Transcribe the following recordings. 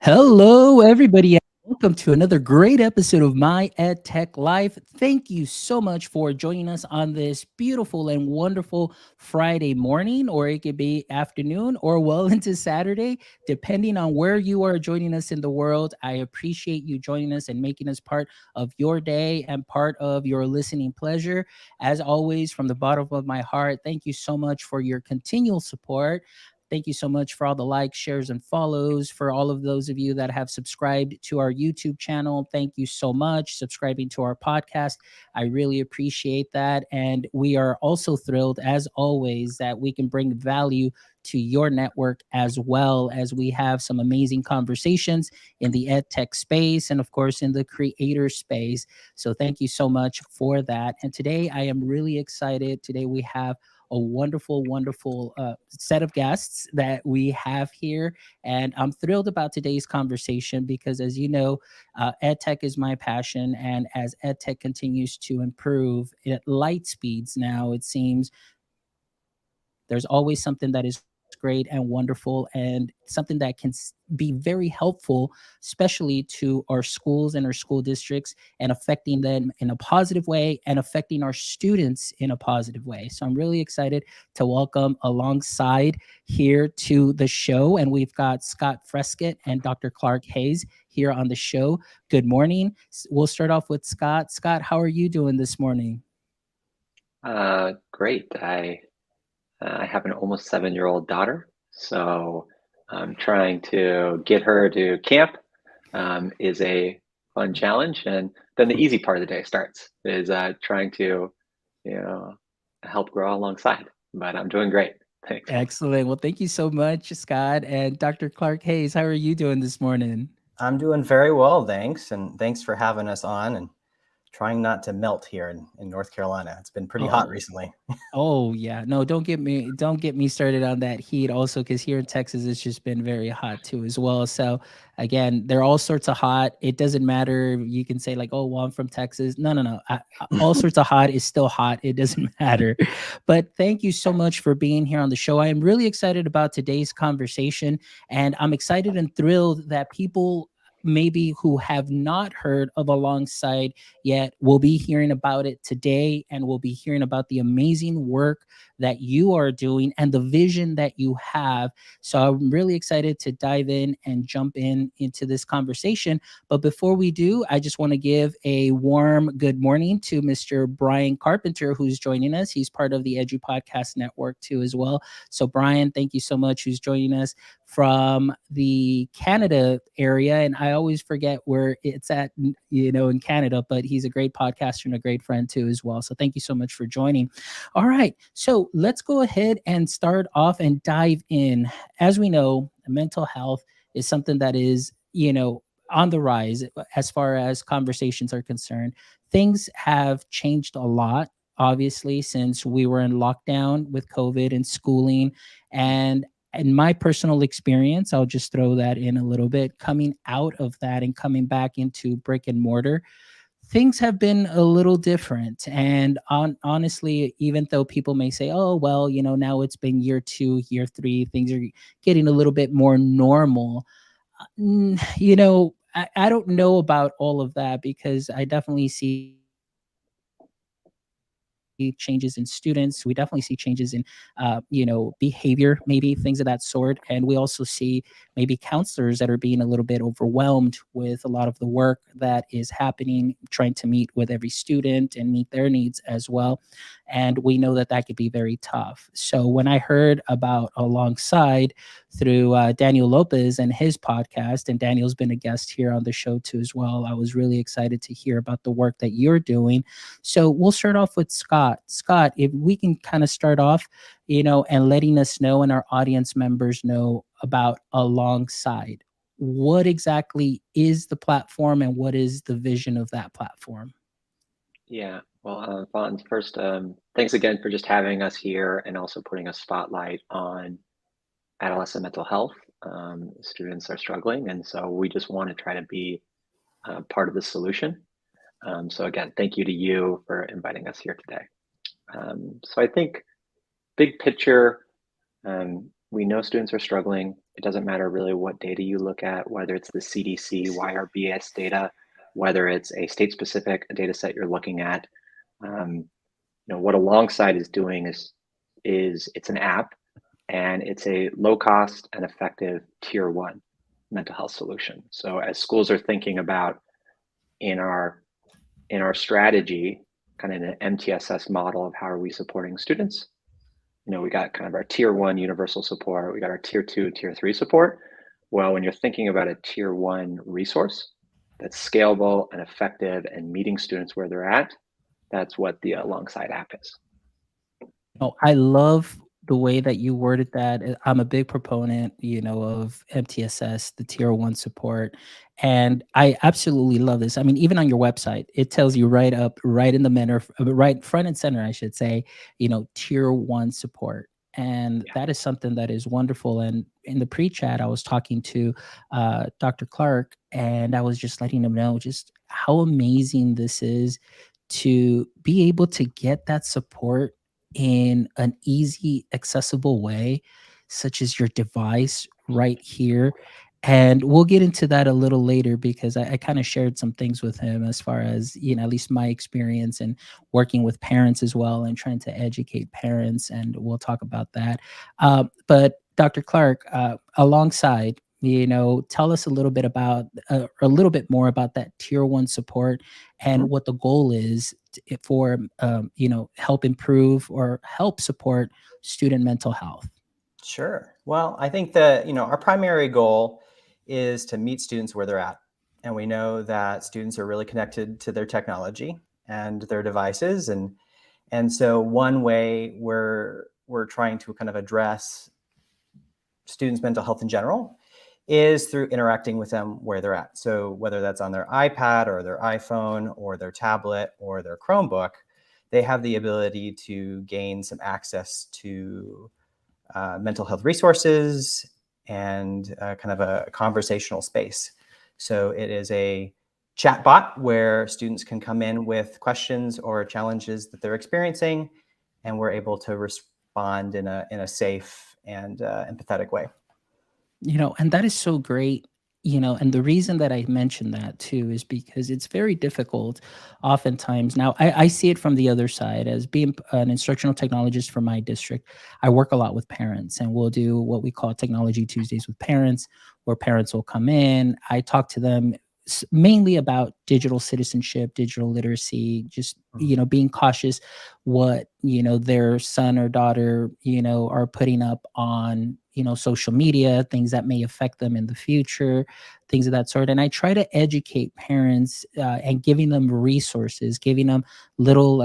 Hello, everybody, and welcome to another great episode of My Ed Tech Life. Thank you so much for joining us on this beautiful and wonderful Friday morning, or it could be afternoon or well into Saturday, depending on where you are joining us in the world. I appreciate you joining us and making us part of your day and part of your listening pleasure. As always, from the bottom of my heart, thank you so much for your continual support. Thank you so much for all the likes, shares, and follows. For all of those of you that have subscribed to our YouTube channel, thank you so much. Subscribing to our podcast, I really appreciate that. And we are also thrilled, as always, that we can bring value to your network as well as we have some amazing conversations in the ed tech space and, of course, in the creator space. So, thank you so much for that. And today, I am really excited. Today, we have a wonderful set of guests that we have here. And I'm thrilled about today's conversation because, as you know, EdTech is my passion. And as EdTech continues to improve at light speeds now, it seems there's always something that is great and wonderful and something that can be very helpful, especially to our schools and our school districts and affecting them in a positive way and affecting our students in a positive way. So I'm really excited to welcome alongside here to the show. And we've got Scott Frescott and Dr. Clark Hayes here on the show. Good morning. We'll start off with Scott. Scott, how are you doing this morning? Great. I have an almost 7-year-old daughter, so I'm trying to get her to camp is a fun challenge, and then the easy part of the day starts is trying to, you know, help grow alongside. But I'm doing great. Thanks. Excellent. Well, thank you so much, Scott. And Dr. Clark Hayes, how are you doing this morning? I'm doing very well, thanks. And thanks for having us on and trying not to melt here in North Carolina. It's been pretty hot Oh, recently. oh yeah. No, don't get me started on that heat also, because here in Texas it's just been very hot too as well. So again, they're all sorts of hot. It doesn't matter. You can say like, oh, well, I'm from Texas. No, no, no. All sorts of hot is still hot. It doesn't matter. But thank you so much for being here on the show. I am really excited about today's conversation, and I'm excited and thrilled that people maybe who have not heard of Alongside yet will be hearing about it today, and will be hearing about the amazing work that you are doing and the vision that you have. So I'm really excited to dive in and jump in into this conversation. But before we do, I just want to give a warm good morning to Mr. Brian Carpenter, who's joining us. He's part of the Edu Podcast Network too as well. So Brian, thank you so much, who's joining us from the Canada area. And I always forget where it's at, in Canada, but he's a great podcaster and a great friend too as well. So thank you so much for joining. All right. So let's go ahead and start off and dive in. As we know, mental health is something that is, on the rise as far as conversations are concerned. Things have changed a lot, obviously, since we were in lockdown with COVID and schooling. And in my personal experience, I'll just throw that in a little bit, coming out of that and coming back into brick and mortar, things have been a little different. And honestly, even though people may say, oh, well, now it's been year two, year three, things are getting a little bit more normal. I don't know about all of that, because I definitely see changes in students. We definitely see changes in behavior, maybe things of that sort. And we also see maybe counselors that are being a little bit overwhelmed with a lot of the work that is happening, trying to meet with every student and meet their needs as well. And we know that that could be very tough. So when I heard about Alongside through Daniel Lopez and his podcast, and Daniel's been a guest here on the show too as well, I was really excited to hear about the work that you're doing. So we'll start off with Scott. Scott, if we can kind of start off, and letting us know and our audience members know about Alongside. What exactly is the platform and what is the vision of that platform? Yeah. Well, Vaughn, first, thanks again for just having us here and also putting a spotlight on adolescent mental health. Students are struggling, and so we just want to try to be part of the solution. So again, thank you to you for inviting us here today. So I think big picture, we know students are struggling. It doesn't matter really what data you look at, whether it's the CDC, YRBS data, whether it's a state-specific data set you're looking at. What Alongside is doing is it's an app, and it's a low cost and effective tier one mental health solution. So as schools are thinking about in our strategy, kind of an MTSS model of how are we supporting students, we got kind of our tier one universal support, we got our tier two, tier three support. Well, when you're thinking about a tier one resource that's scalable and effective and meeting students where they're at, that's what the Alongside app is. Oh, I love the way that you worded that. I'm a big proponent, of MTSS, the tier one support. And I absolutely love this. I mean, even on your website, it tells you right up, right in the center, right front and center, I should say, tier one support. And Yeah. that is something that is wonderful. And in the pre-chat, I was talking to Dr. Clark, and I was just letting him know just how amazing this is to be able to get that support in an easy, accessible way, such as your device right here. And we'll get into that a little later because I kind of shared some things with him as far as, at least my experience and working with parents as well and trying to educate parents. And we'll talk about that. But Dr. Clark, alongside, tell us a little bit about, a little bit more about that tier one support and Mhm. what the goal is for help improve or help support student mental health. Sure. Well, I think that, our primary goal is to meet students where they're at. And we know that students are really connected to their technology and their devices. And so one way we're trying to kind of address students' mental health in general is through interacting with them where they're at. So whether that's on their iPad or their iPhone or their tablet or their Chromebook, they have the ability to gain some access to mental health resources and kind of a conversational space. So it is a chat bot where students can come in with questions or challenges that they're experiencing, and we're able to respond in a safe and empathetic way. And that is so great. And the reason that I mentioned that too is because it's very difficult oftentimes. Now, I see it from the other side as being an instructional technologist for my district. I work a lot with parents, and we'll do what we call Technology Tuesdays with parents, where parents will come in. I talk to them mainly about digital citizenship, digital literacy, just, being cautious what, their son or daughter, are putting up on, social media, things that may affect them in the future, things of that sort. And I try to educate parents and giving them resources, giving them little,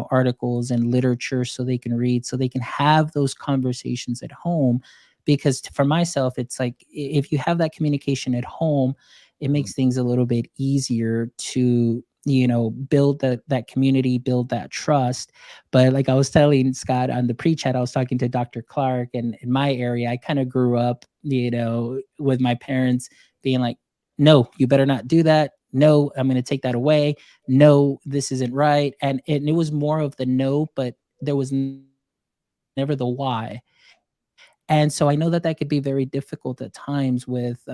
articles and literature so they can read, so they can have those conversations at home. Because for myself, it's like if you have that communication at home, it makes things a little bit easier to build that community, build that trust. But like I was telling Scott on the pre-chat, I was talking to Dr. Clark, and in my area I kind of grew up with my parents being like, no, you better not do that, no, I'm going to take that away, no, this isn't right. And it was more of the no, but there was never the why. And so I know that that could be very difficult at times with,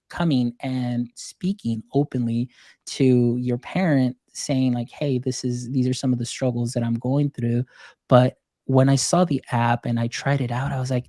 coming and speaking openly to your parent, saying like, "Hey, these are some of the struggles that I'm going through." But when I saw the app and I tried it out, I was like,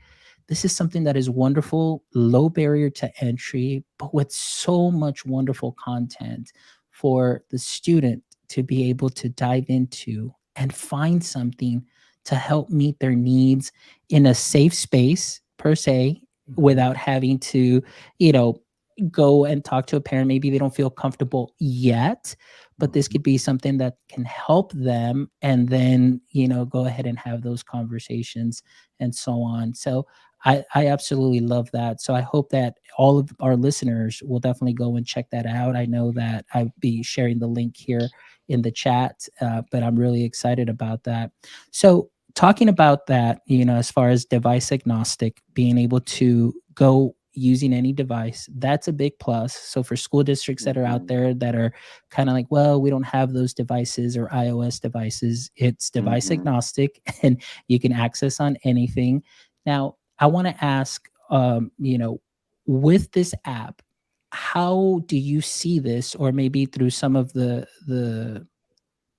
"This is something that is wonderful, low barrier to entry, but with so much wonderful content for the student to be able to dive into and find something to help meet their needs in a safe space per se, Mhm. without having to, you know, go and talk to a parent. Maybe they don't feel comfortable yet, but this Mhm. could be something that can help them, and then, go ahead and have those conversations and so on. So I absolutely love that. So I hope that all of our listeners will definitely go and check that out. I know that I'll be sharing the link here in the chat, but I'm really excited about that. So talking about that, as far as device agnostic, being able to go using any device, that's a big plus. So for school districts that are out Mhm. there that are kind of like, well, we don't have those devices or iOS devices, it's device Mhm. agnostic and you can access on anything. Now, I want to ask, with this app, how do you see this, or maybe through some of the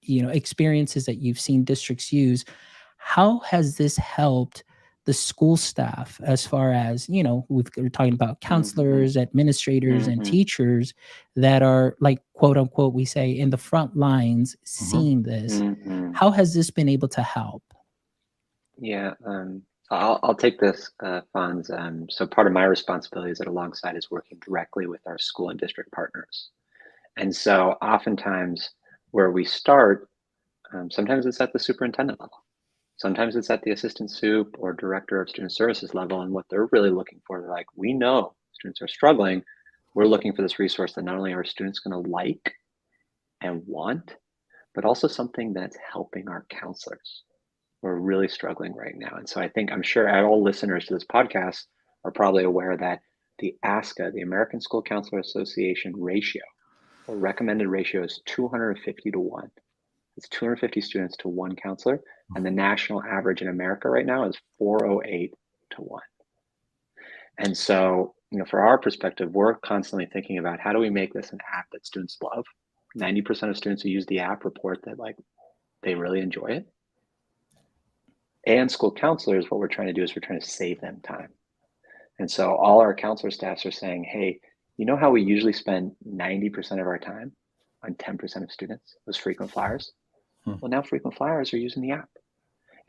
experiences that you've seen districts use, how has this helped the school staff, as far as, we're talking about Mm-hmm. counselors, administrators, and Mm-hmm. teachers that are, like, quote unquote, we say, in the front lines Mhm. seeing this? Mm-hmm. How has this been able to help? Yeah, I'll take this, Fonz. So part of my responsibilities at Alongside is working directly with our school and district partners. And so oftentimes where we start, sometimes it's at the superintendent level. Sometimes it's at the assistant sup or director of student services level. And what they're really looking for, they're like, we know students are struggling. We're looking for this resource that not only are students going to like and want, but also something that's helping our counselors. We're really struggling right now. And so I think, I'm sure all listeners to this podcast are probably aware that the ASCA, the American School Counselor Association ratio, or recommended ratio, is 250 to 1. It's 250 students to one counselor. And the national average in America right now is 408 to 1. And so, for our perspective, we're constantly thinking about how do we make this an app that students love. 90% of students who use the app report that, like, they really enjoy it. And school counselors, what we're trying to do is we're trying to save them time. And so all our counselor staffs are saying, hey, you know how we usually spend 90% of our time on 10% of students, those frequent flyers? Hmm. Well, now frequent flyers are using the app.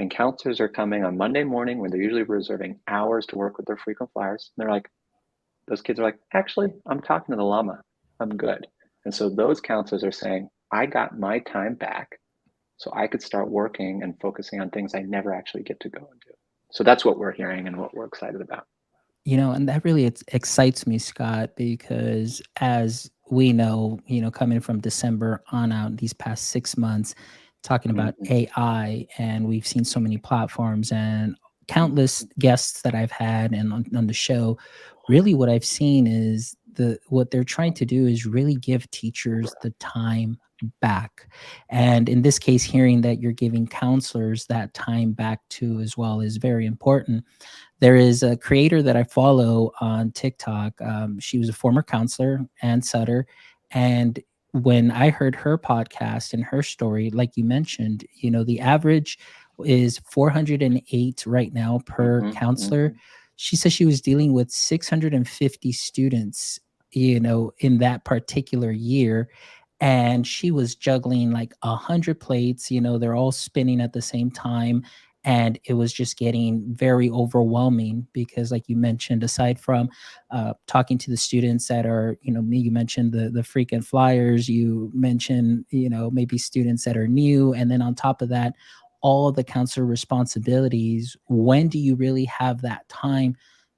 And counselors are coming on Monday morning when they're usually reserving hours to work with their frequent flyers. And they're like, those kids are like, actually, I'm talking to the llama. I'm good. And so those counselors are saying, I got my time back so I could start working and focusing on things I never actually get to go and do. So that's what we're hearing and what we're excited about. And that really excites me, Scott, because as we know, coming from December on out, these past 6 months, talking about Mm-hmm. AI, and we've seen so many platforms and countless guests that I've had and on the show. Really, what I've seen is what they're trying to do is really give teachers the time back. And in this case, hearing that you're giving counselors that time back too as well is very important. There is a creator that I follow on TikTok. She was a former counselor, Ann Sutter. And when I heard her podcast and her story, like you mentioned, the average is 408 right now per Mm-hmm. counselor. Mm-hmm. She says she was dealing with 650 students, in that particular year. And she was juggling like 100 plates, they're all spinning at the same time, and it was just getting very overwhelming because, like you mentioned, aside from talking to the students that are, you mentioned the frequent flyers, you mentioned, maybe students that are new, and then on top of that, all of the counselor responsibilities. When do you really have that time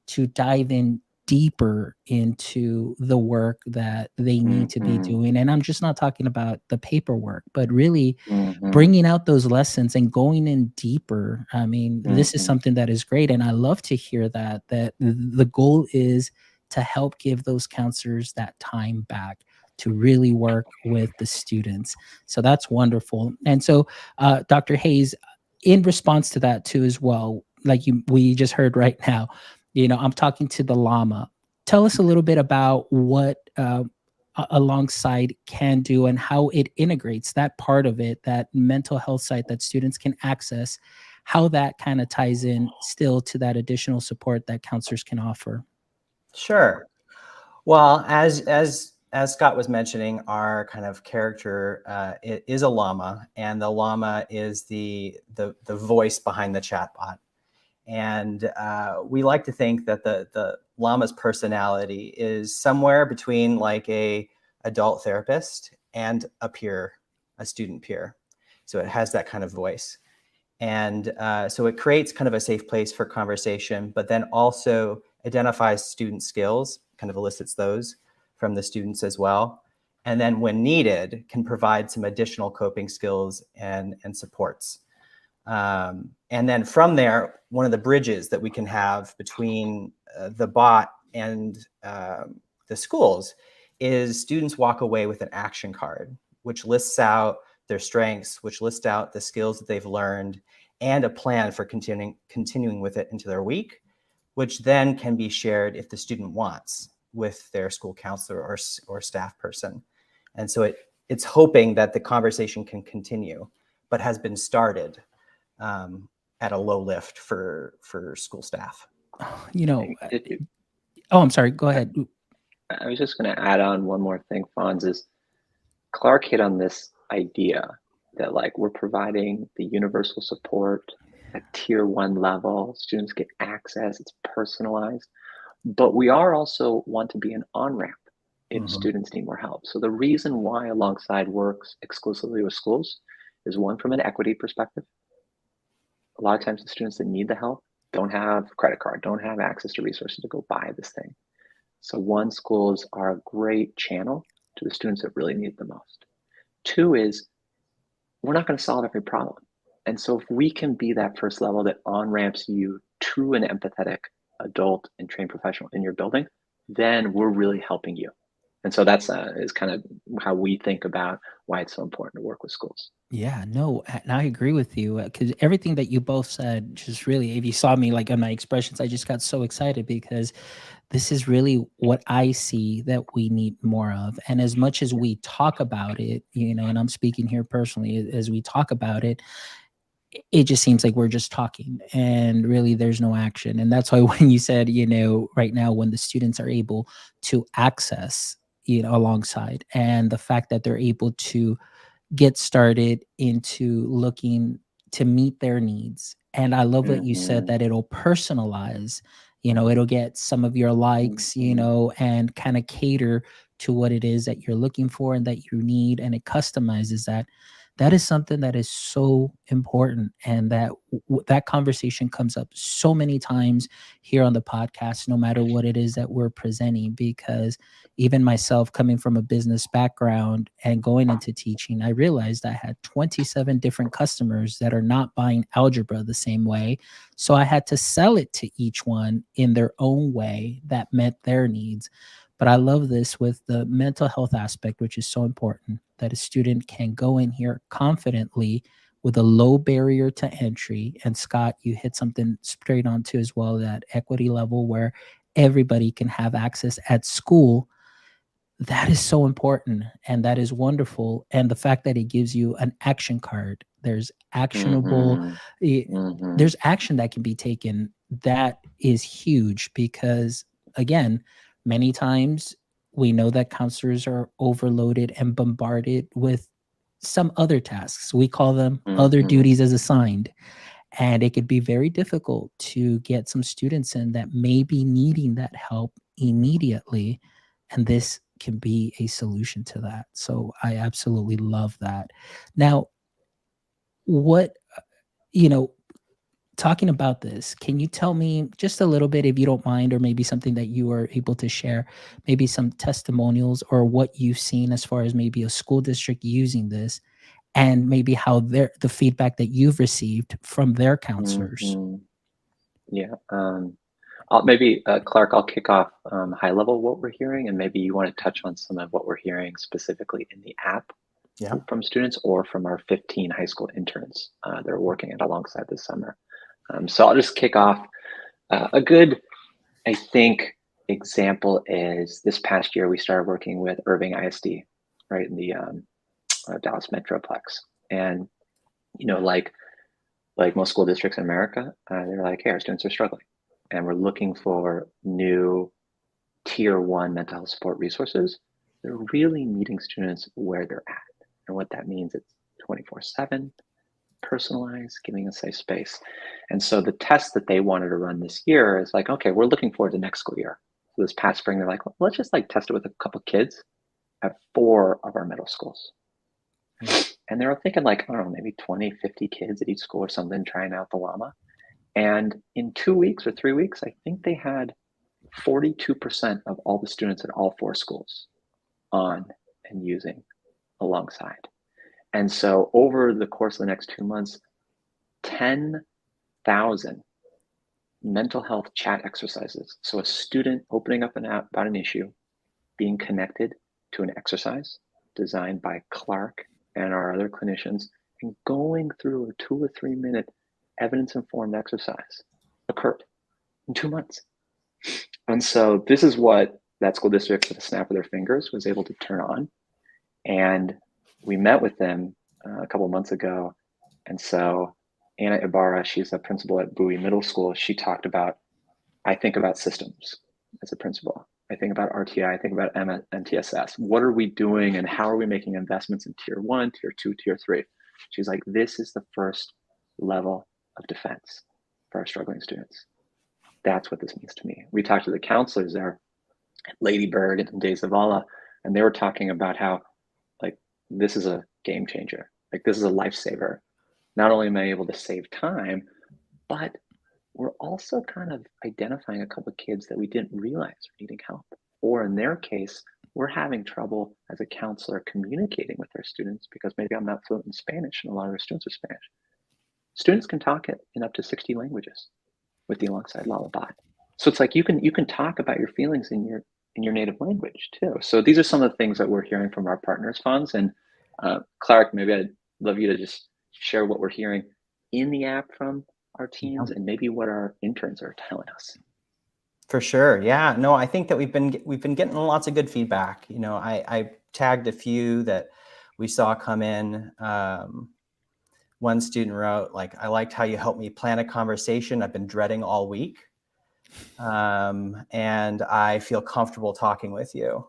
to dive in deeper into the work that they need to be Mm-hmm. doing? And I'm just not talking about the paperwork, but really Mm-hmm. bringing out those lessons and going in deeper. I mean, this is Mm-hmm. something that is great, and I love to hear that the goal is to help give those counselors that time back to really work with the students. So that's wonderful. And so, Dr. Hayes, in response to that too as well, like we just heard right now, I'm talking to the llama. Tell us a little bit about what Alongside can do and how it integrates that part of it, that mental health site that students can access, how that kind of ties in still to that additional support that counselors can offer. Sure. Well, as Scott was mentioning, our kind of character is a llama, and the llama is the voice behind the chatbot. And we like to think that the llama's personality is somewhere between like a adult therapist and a student peer. So it has that kind of voice. And so it creates kind of a safe place for conversation, but then also identifies student skills, kind of elicits those from the students as well. And then when needed, can provide some additional coping skills and supports. And then from there, one of the bridges that we can have between the bot and the schools is students walk away with an action card, which lists out their strengths, which lists out the skills that they've learned, and a plan for continuing with it into their week, which then can be shared if the student wants with their school counselor or staff person. And so it's hoping that the conversation can continue, but has been started at a low lift for school staff. You know, oh, I'm sorry. Go ahead. I was just going to add on one more thing, Fonz, is Clark hit on this idea that like we're providing the universal support at tier 1 level. Students get access, it's personalized, but we are also want to be an on-ramp if students need more help. So the reason why Alongside works exclusively with schools is one, from an equity perspective. A lot of times the students that need the help don't have a credit card, don't have access to resources to go buy this thing. So one, schools are a great channel to the students that really need it the most. Two is we're not going to solve every problem. And so if we can be that first level that on-ramps you to an empathetic adult and trained professional in your building, then we're really helping you. And so that's is kind of how we think about why it's so important to work with schools. Yeah, no, and I agree with you because everything that you both said, just really, if you saw me like on my expressions, I just got so excited because this is really what I see that we need more of. And as much as we talk about it, and I'm speaking here personally, as we talk about it, it just seems like we're just talking and really there's no action. And that's why when you said, right now when the students are able to access, alongside, and the fact that they're able to get started into looking to meet their needs. And I love what you said that it'll personalize, it'll get some of your likes, and kind of cater to what it is that you're looking for and that you need. And it customizes that. That is something that is so important. And that conversation comes up so many times here on the podcast, no matter what it is that we're presenting, because even myself coming from a business background and going into teaching, I realized I had 27 different customers that are not buying algebra the same way. So I had to sell it to each one in their own way that met their needs. But I love this with the mental health aspect, which is so important, that a student can go in here confidently with a low barrier to entry. And Scott, you hit something straight on too as well, that equity level where everybody can have access at school. That is so important and that is wonderful. And the fact that it gives you an action card, there's actionable, there's action that can be taken. That is huge because, again, many times we know that counselors are overloaded and bombarded with some other tasks. We call them other duties as assigned. And it could be very difficult to get some students in that may be needing that help immediately. And this can be a solution to that. So I absolutely love that. Now, what, talking about this, can you tell me just a little bit, if you don't mind, or maybe something that you are able to share, maybe some testimonials or what you've seen as far as maybe a school district using this and maybe how the feedback that you've received from their counselors? Yeah. Maybe Clark, I'll kick off high level what we're hearing, and maybe you want to touch on some of what we're hearing specifically in the app from students or from our 15 high school interns that are working at Alongside this summer. So I'll just kick off. A good, I think, example is this past year we started working with Irving ISD, right, in the Dallas Metroplex. And, like most school districts in America, they're like, hey, our students are struggling. And we're looking for new tier 1 mental health support resources. They're really meeting students where they're at. And what that means, it's 24/7, personalized, giving a safe space. And so the test that they wanted to run this year is like, okay, we're looking forward to next school year. So this past spring, they're like, well, let's just like test it with a couple kids at 4 of our middle schools. And they were thinking like, I don't know, maybe 20, 50 kids at each school or something, trying out the llama. And in 2 weeks or 3 weeks, I think they had 42% of all the students at all 4 schools on and using Alongside. And so over the course of the next 2 months, 10,000 mental health chat exercises. So a student opening up an app about an issue, being connected to an exercise designed by Clark and our other clinicians, and going through a 2 or 3 minute evidence-informed exercise occurred. in 2 months. And so this is what that school district, with a snap of their fingers, was able to turn on. And we met with them a couple of months ago. And so Anna Ibarra, she's a principal at Bowie Middle School. She talked about, I think about systems as a principal. I think about RTI, I think about MTSS. What are we doing and how are we making investments in tier 1, tier 2, tier 3? She's like, this is the first level of defense for our struggling students. That's what this means to me. We talked to the counselors there, Lady Bird and Dave Zavala, and they were talking about how, like, this is a game changer. Like, this is a lifesaver. Not only am I able to save time, but we're also kind of identifying a couple of kids that we didn't realize were needing help. Or in their case, we're having trouble as a counselor communicating with their students because maybe I'm not fluent in Spanish and a lot of their students are Spanish. Students can talk in up to 60 languages with the Alongside Lullaby. So it's like you can talk about your feelings in your native language too. So these are some of the things that we're hearing from our partners funds. And Clark, maybe I'd love you to just share what we're hearing in the app from our teams and maybe what our interns are telling us. For sure. Yeah, no, I think that we've been getting lots of good feedback. You know, I tagged a few that we saw come in. One student wrote, like, I liked how you helped me plan a conversation I've been dreading all week. And I feel comfortable talking with you.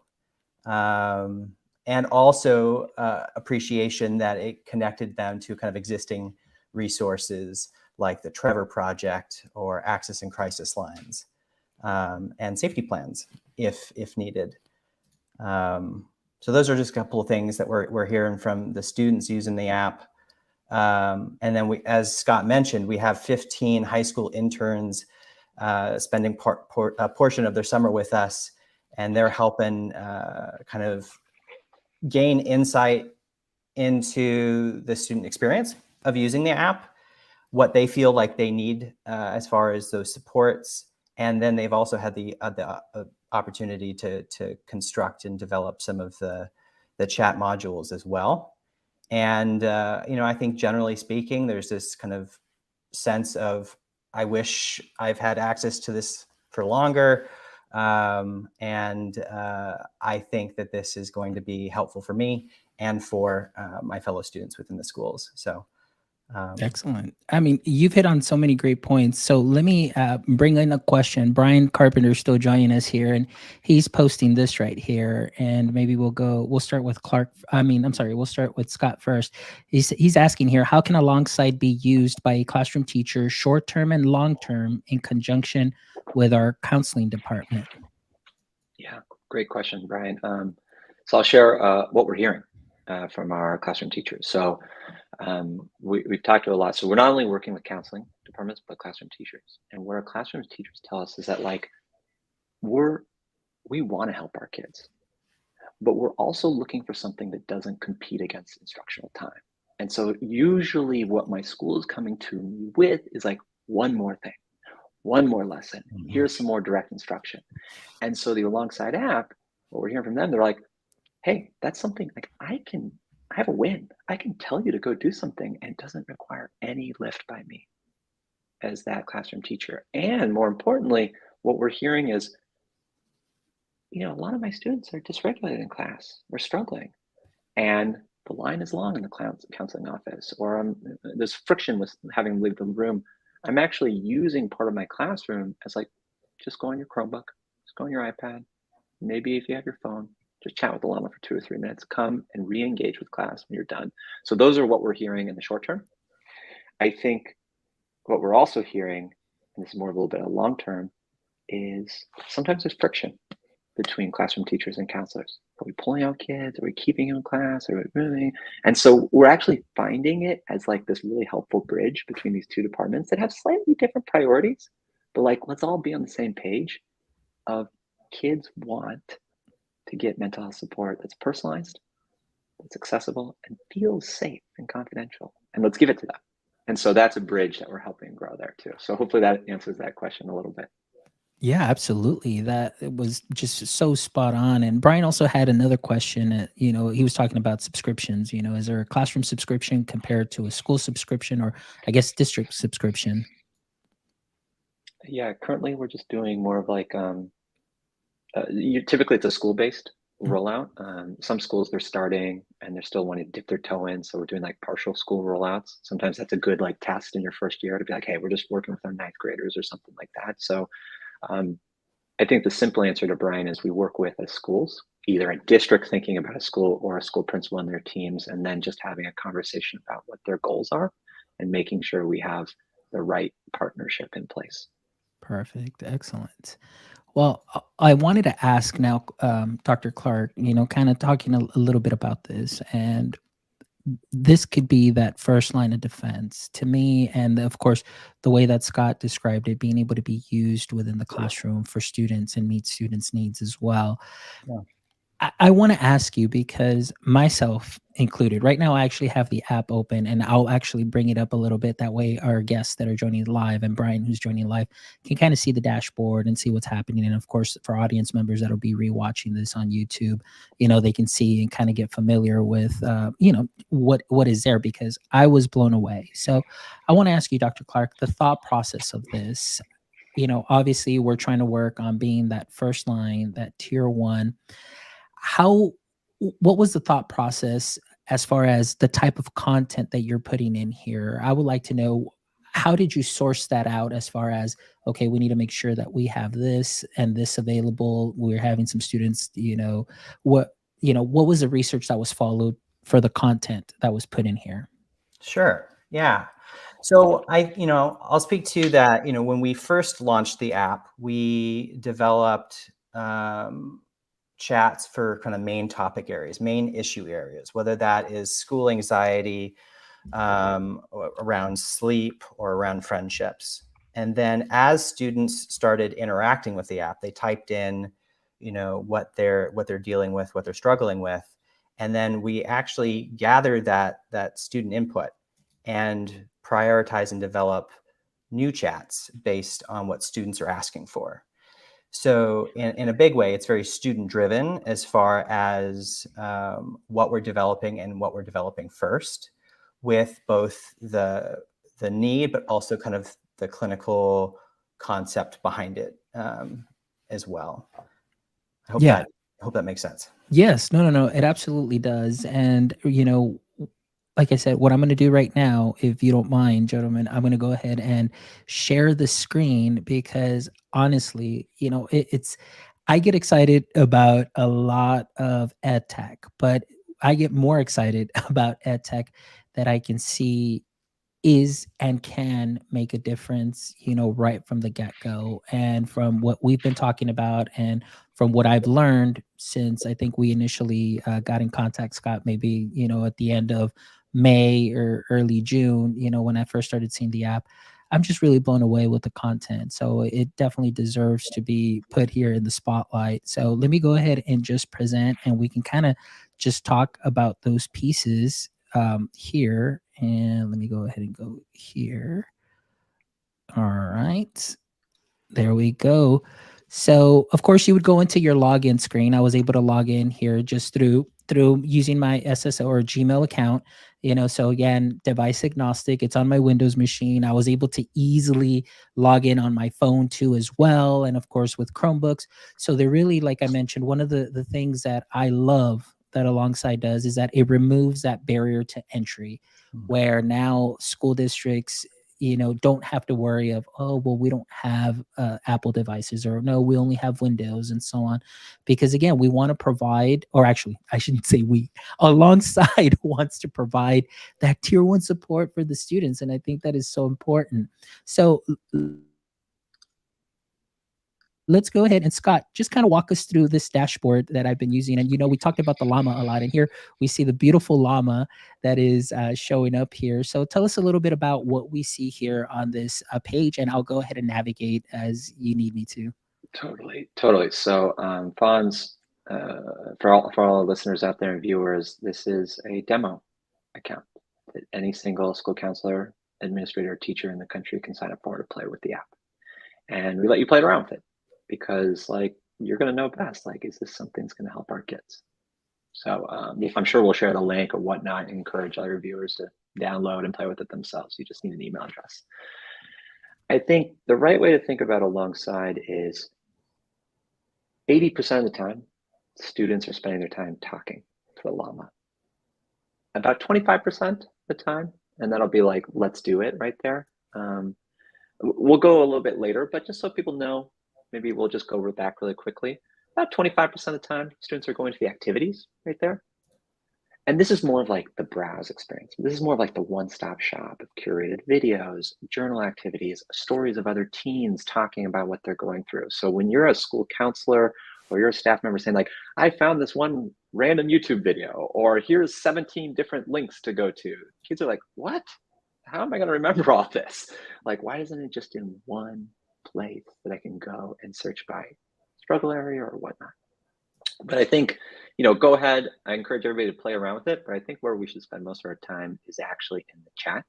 And also appreciation that it connected them to kind of existing resources like the Trevor Project or Access and Crisis Lines, and safety plans if needed. So those are just a couple of things that we're hearing from the students using the app. And then we, as Scott mentioned, we have 15 high school interns spending a portion of their summer with us, and they're helping kind of gain insight into the student experience of using the app, what they feel like they need as far as those supports. And then they've also had the opportunity to construct and develop some of the chat modules as well. And, I think generally speaking, there's this kind of sense of, I wish I've had access to this for longer. And I think that this is going to be helpful for me and for my fellow students within the schools. So excellent. I mean, you've hit on so many great points. So let me bring in a question. Brian Carpenter is still joining us here, and he's posting this right here. And maybe we'll start with Clark. We'll start with Scott first. He's asking here, how can Alongside be used by a classroom teacher, short-term and long-term, in conjunction with our counseling department? Yeah, great question, Brian. So I'll share what we're hearing from our classroom teachers. So we've talked to a lot. So we're not only working with counseling departments, but classroom teachers. And what our classroom teachers tell us is that, like, we want to help our kids, but we're also looking for something that doesn't compete against instructional time. And so usually what my school is coming to me with is like one more thing, one more lesson. Here's some more direct instruction. And so the Alongside app, what we're hearing from them, they're like, hey, that's something, like, I have a win. I can tell you to go do something, and it doesn't require any lift by me as that classroom teacher. And more importantly, what we're hearing is, a lot of my students are dysregulated in class. We're struggling. And the line is long in the counseling office, or there's friction with having to leave the room. I'm actually using part of my classroom as, like, just go on your Chromebook, just go on your iPad. Maybe if you have your phone, just chat with the llama for 2 or 3 minutes, come and re-engage with class when you're done. So those are what we're hearing in the short term. I think what we're also hearing, and this is more a little bit of long term, is sometimes there's friction between classroom teachers and counselors. Are we pulling out kids? Are we keeping them in class? Are we moving? And so we're actually finding it as, like, this really helpful bridge between these two departments that have slightly different priorities, but, like, let's all be on the same page of kids want to get mental health support that's personalized, that's accessible, and feels safe and confidential. And let's give it to them. And so that's a bridge that we're helping grow there too. So hopefully that answers that question a little bit. Yeah, absolutely. That it was just so spot on. And Brian also had another question. He was talking about subscriptions. Is there a classroom subscription compared to a school subscription, or I guess district subscription? Yeah, currently we're just doing more of like typically it's a school-based Mhm. rollout. Some schools they're starting and they're still wanting to dip their toe in, so we're doing like partial school rollouts. Sometimes that's a good like test in your first year to be like, hey, we're just working with our ninth graders or something like that. So um, I think the simple answer to Brian is we work with as schools, either a district thinking about a school or a school principal and their teams, and then just having a conversation about what their goals are and making sure we have the right partnership in place. Perfect. Excellent. Well, I wanted to ask now, Dr. Clark, kind of talking a little bit about this, and this could be that first line of defense to me. And of course, the way that Scott described it, being able to be used within the classroom for students and meet students' needs as well. Yeah. I want to ask you because myself included, right now I actually have the app open and I'll actually bring it up a little bit. That way, our guests that are joining live and Brian, who's joining live, can kind of see the dashboard and see what's happening. And of course, for audience members that'll be rewatching this on YouTube, they can see and kind of get familiar with, what is there because I was blown away. So I want to ask you, Dr. Clark, the thought process of this. Obviously, we're trying to work on being that first line, that tier one. How what was the thought process as far as the type of content that you're putting in here? I would like to know, how did you source that out as far as, okay, we need to make sure that we have this and this available. We're having some students, what was the research that was followed for the content that was put in here? Sure. Yeah. So I'll speak to that. When we first launched the app, we developed chats for kind of main topic areas, main issue areas, whether that is school anxiety, around sleep, or around friendships. And then as students started interacting with the app, they typed in, what they're dealing with, what they're struggling with, and then we actually gather that student input and prioritize and develop new chats based on what students are asking for. So in a big way, it's very student driven as far as what we're developing and what we're developing first, with both the need, but also kind of the clinical concept behind it as well. I hope Yeah. that makes sense. Yes. No, no, no. It absolutely does. And, like I said, what I'm going to do right now, if you don't mind, gentlemen, I'm going to go ahead and share the screen because honestly, I get excited about a lot of ed tech, but I get more excited about ed tech that I can see is and can make a difference, right from the get-go. And from what we've been talking about and from what I've learned since I think we initially got in contact, Scott, maybe, at the end of May or early June, when I first started seeing the app, I'm just really blown away with the content. So it definitely deserves to be put here in the spotlight. So let me go ahead and just present and we can kind of just talk about those pieces here. And let me go ahead and go here. All right. There we go. So, of course, you would go into your login screen. I was able to log in here just through using my SSO or Gmail account. So again, device agnostic. It's on my Windows machine. I was able to easily log in on my phone too as well, and of course with Chromebooks. So they're really, like I mentioned, one of the things that I love that Alongside does is that it removes that barrier to entry, Mm. where now school districts don't have to worry of, oh, well, we don't have Apple devices, or no, we only have Windows, and so on. Because again, we want to provide, or actually, I shouldn't say we, Alongside wants to provide that tier one support for the students. And I think that is so important. So let's go ahead and Scott, just kind of walk us through this dashboard that I've been using. And we talked about the llama a lot, and here we see the beautiful llama that is showing up here. So tell us a little bit about what we see here on this page, and I'll go ahead and navigate as you need me to. Totally, totally. So, Fonz, for all listeners out there and viewers, this is a demo account that any single school counselor, administrator, or teacher in the country can sign up for to play with the app. And we let you play around with it because, like, you're going to know best. Like, is this something that's going to help our kids? So, I'm sure we'll share the link or whatnot and encourage other viewers to download and play with it themselves. You just need an email address. I think the right way to think about Alongside is 80% of the time, students are spending their time talking to the llama. About 25% of the time, and that'll be like, let's do it right there. We'll go a little bit later, but just so people know, maybe we'll just go back really quickly. About 25% of the time, students are going to the activities right there. And this is more of like the browse experience. This is more of like the one-stop shop of curated videos, journal activities, stories of other teens talking about what they're going through. So when you're a school counselor or you're a staff member saying like, I found this one random YouTube video, or here's 17 different links to go to, kids are like, what? How am I going to remember all this? Like, why isn't it just in one place that I can go and search by struggle area or whatnot? But I think, go ahead. I encourage everybody to play around with it. But I think where we should spend most of our time is actually in the chat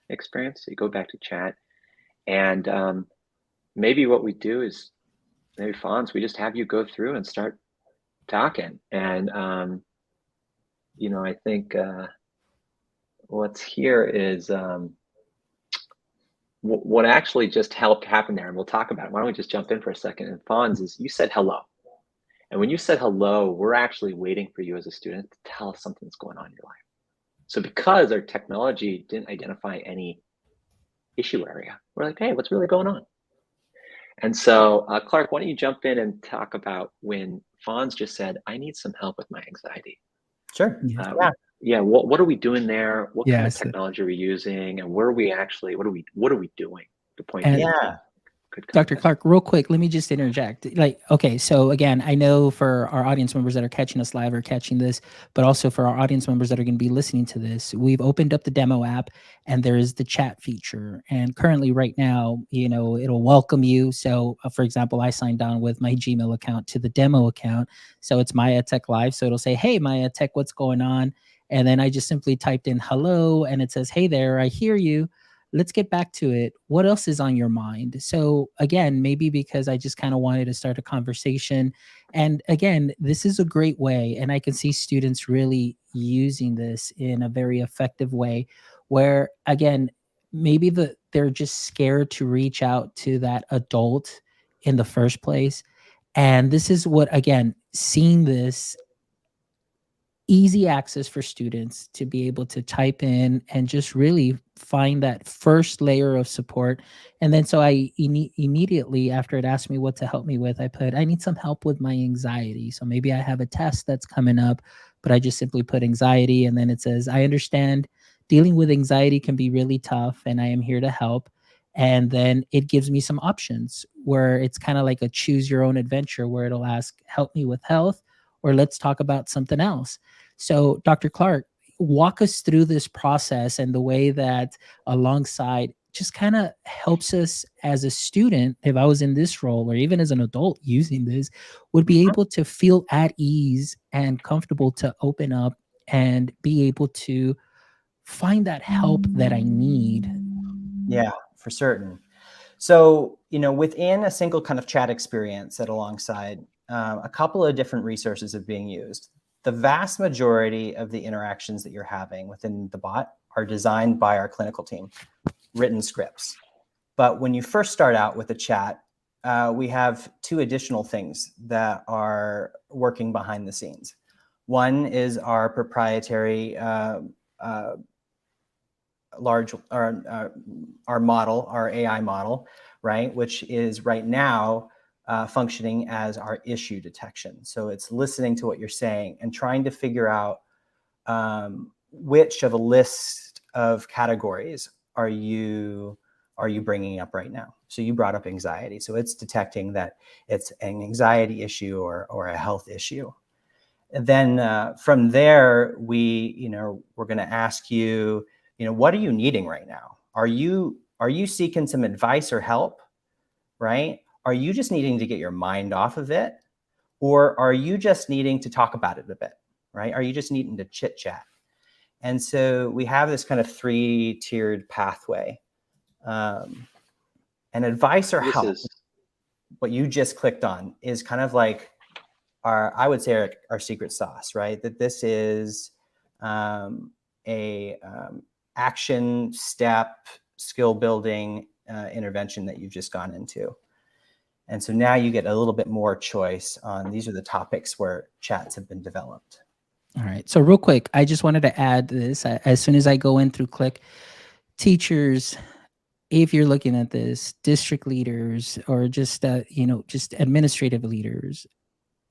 experience. So you go back to chat, and maybe what we do is, maybe Fonz, we just have you go through and start talking. And I think what's here is what actually just helped happen there, and we'll talk about it. Why don't we just jump in for a second? And Fonz, is you said hello. And when you said hello, we're actually waiting for you as a student to tell us something that's going on in your life. So because our technology didn't identify any issue area, we're like, hey, what's really going on? And so, Clark, why don't you jump in and talk about when Fonz just said, I need some help with my anxiety. Sure. Yeah. What are we doing there? What kind of Yes. technology are we using? And where are we actually, what are we doing to point And- people? Yeah. Dr. Clark, real quick, let me just interject. Okay, so again, I know for our audience members that are catching us live or catching this, but also for our audience members that are going to be listening to this, we've opened up the demo app and there is the chat feature. And currently right now, it'll welcome you. So for example, I signed on with my Gmail account to the demo account. So it's Maya Tech Live. So it'll say, hey, Maya Tech, what's going on? And then I just simply typed in hello and it says, hey there, I hear you. Let's get back to it. What else is on your mind? So again, maybe because I just kind of wanted to start a conversation. And again, this is a great way. And I can see students really using this in a very effective way where, again, maybe they're just scared to reach out to that adult in the first place. And this is what, again, seeing this easy access for students to be able to type in and just really find that first layer of support. And then so I immediately, after it asked me what to help me with, I put, I need some help with my anxiety. So maybe I have a test that's coming up, but I just simply put anxiety. And then it says, I understand dealing with anxiety can be really tough and I am here to help. And then it gives me some options where it's kind of like a choose your own adventure where it'll ask, help me with health, or let's talk about something else. So, Dr. Clark, walk us through this process and the way that Alongside just kind of helps us as a student, if I was in this role or even as an adult using this, would be able to feel at ease and comfortable to open up and be able to find that help that I need. Yeah, for certain. So, within a single kind of chat experience at Alongside, a couple of different resources are being used. The vast majority of the interactions that you're having within the bot are designed by our clinical team, written scripts. But when you first start out with the chat, we have two additional things that are working behind the scenes. One is our proprietary our model, our AI model, right, which is right now functioning as our issue detection. So it's listening to what you're saying and trying to figure out which of a list of categories are you bringing up right now. So you brought up anxiety. So it's detecting that it's an anxiety issue or a health issue. And then from there, we're going to ask you, what are you needing right now? Are you seeking some advice or help, right? Are you just needing to get your mind off of it? Or are you just needing to talk about it a bit, right? Are you just needing to chit chat? And so we have this kind of 3-tiered pathway. And advice or help, what you just clicked on, is kind of like I would say our secret sauce, right? That this is a action step, skill building intervention that you've just gone into. And so now you get a little bit more choice on these are the topics where chats have been developed. All right. So real quick, I just wanted to add this. As soon as I go in through Click, teachers, if you're looking at this, district leaders, or just just administrative leaders,